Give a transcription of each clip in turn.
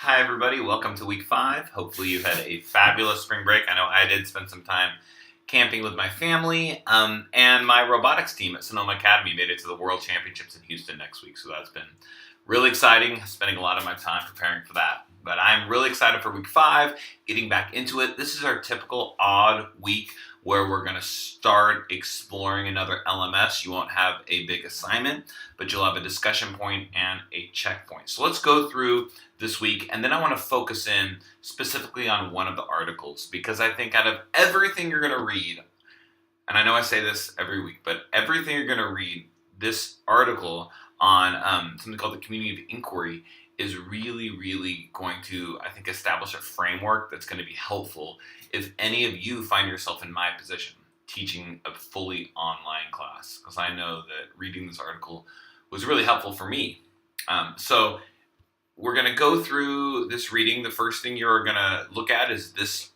Hi everybody, welcome to week 5. Hopefully you've had a fabulous spring break. I know I did spend some time camping with my family, and my robotics team at Sonoma Academy made it to the World Championships in Houston next week, so that's been really exciting, spending a lot of my time preparing for that. But I'm really excited for week 5, getting back into it. This is our typical odd week where we're going to start exploring another LMS. You won't have a big assignment, but you'll have a discussion point and a checkpoint. So let's go through this week, and then I want to focus in specifically on one of the articles, because I think out of everything you're going to read, and I know I say this every week, but everything you're going to read, this article on something called the community of inquiry is really going to, I think, establish a framework that's going to be helpful if any of you find yourself in my position teaching a fully online class, because I know that reading this article was really helpful for me. So we're going to go through this reading. The first thing you're going to look at is this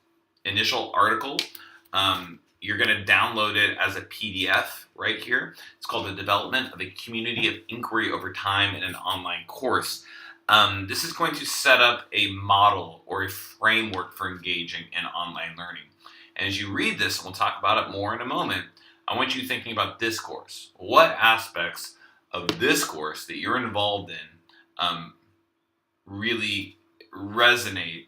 initial article. You're going to download it as a PDF right here. It's called The Development of a Community of Inquiry Over Time in an Online Course. This is going to set up a model or a framework for engaging in online learning. And as you read this, and we'll talk about it more in a moment, I want you thinking about this course. What aspects of this course that you're involved in really resonate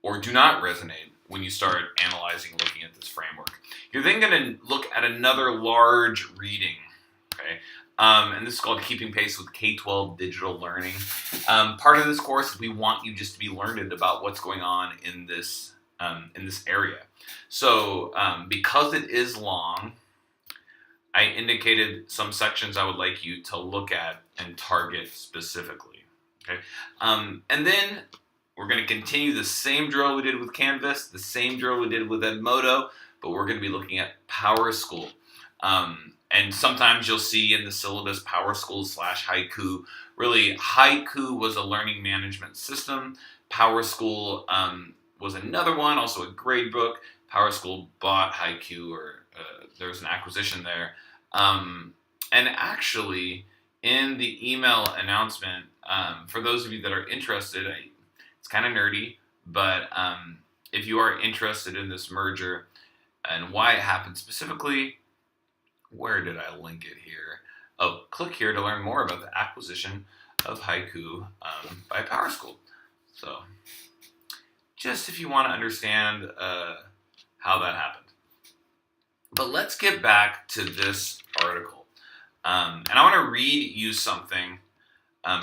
or do not resonate when you start analyzing, looking at this framework. You're then going to look at another large reading, okay? And this is called Keeping Pace with K-12 Digital Learning. Part of this course, we want you just to be learned about what's going on in this area. So because it is long, I indicated some sections I would like you to look at and target specifically. Okay, and then we're going to continue the same drill we did with Canvas, the same drill we did with Edmodo, but we're going to be looking at PowerSchool. And sometimes you'll see in the syllabus PowerSchool / Haiku. Really, Haiku was a learning management system. PowerSchool was another one, also a grade book. PowerSchool bought Haiku, or there was an acquisition there. And actually, in the email announcement, for those of you that are interested, it's kind of nerdy, but if you are interested in this merger and why it happened specifically, where did I link it here? Oh, click here to learn more about the acquisition of Haiku by PowerSchool. So, just if you want to understand how that happened. But let's get back to this article. And I want to read you something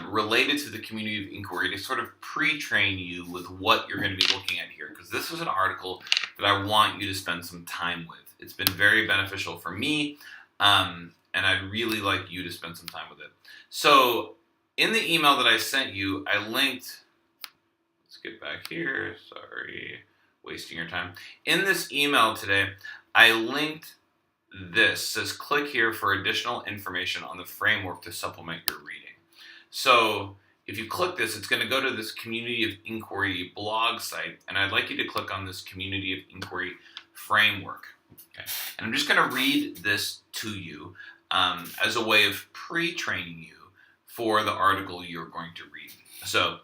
related to the community of inquiry to sort of pre-train you with what you're going to be looking at here, because this was an article that I want you to spend some time with. It's been very beneficial for me, and I'd really like you to spend some time with it. So in the email that I sent you, I linked, let's get back here, sorry, wasting your time. In this email today, I linked this. It says click here for additional information on the framework to supplement your reading. So if you click this, it's going to go to this Community of Inquiry blog site, and I'd like you to click on this Community of Inquiry framework. Okay. And I'm just going to read this to you as a way of pre-training you for the article you're going to read. So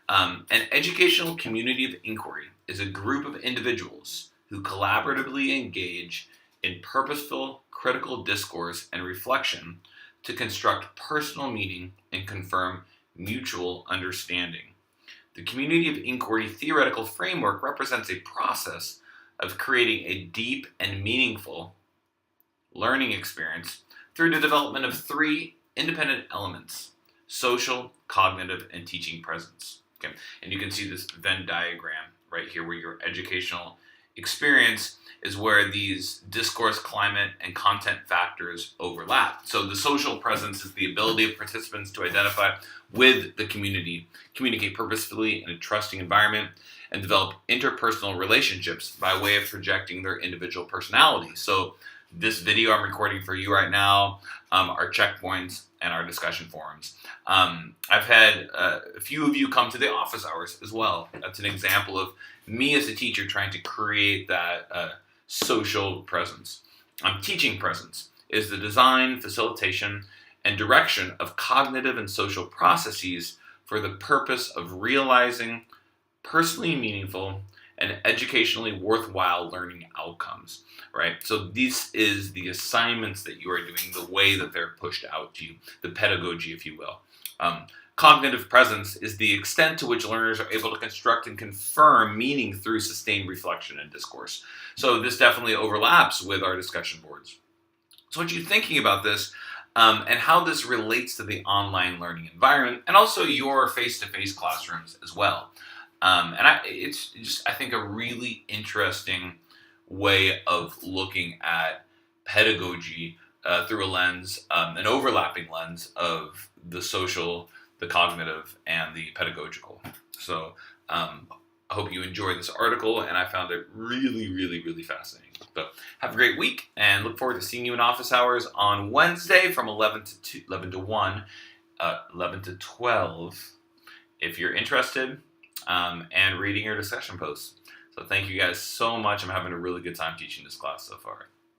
an educational community of inquiry is a group of individuals who collaboratively engage in purposeful, critical discourse and reflection to construct personal meaning and confirm mutual understanding. The community of inquiry theoretical framework represents a process of creating a deep and meaningful learning experience through the development of 3 independent elements: social, cognitive, and teaching presence. Okay? And you can see this Venn diagram right here where your educational experience is where these discourse, climate, and content factors overlap. So the social presence is the ability of participants to identify with the community, communicate purposefully in a trusting environment, and develop interpersonal relationships by way of projecting their individual personalities. So this video I'm recording for you right now, our checkpoints, and our discussion forums. I've had a few of you come to the office hours as well. That's an example of me as a teacher trying to create that social presence. Teaching presence is the design, facilitation, and direction of cognitive and social processes for the purpose of realizing, personally meaningful, and educationally worthwhile learning outcomes, right? So this is the assignments that you are doing, the way that they're pushed out to you, the pedagogy, if you will. Cognitive presence is the extent to which learners are able to construct and confirm meaning through sustained reflection and discourse. So this definitely overlaps with our discussion boards. So what you're thinking about this and how this relates to the online learning environment and also your face-to-face classrooms as well. It's just, I think, a really interesting way of looking at pedagogy through a lens, an overlapping lens of the social, the cognitive, and the pedagogical. So I hope you enjoyed this article, and I found it really, really, really fascinating. So have a great week, and look forward to seeing you in office hours on Wednesday from 11 to 1, 11 to 12, if you're interested, and reading your discussion posts. So thank you guys so much. I'm having a really good time teaching this class so far.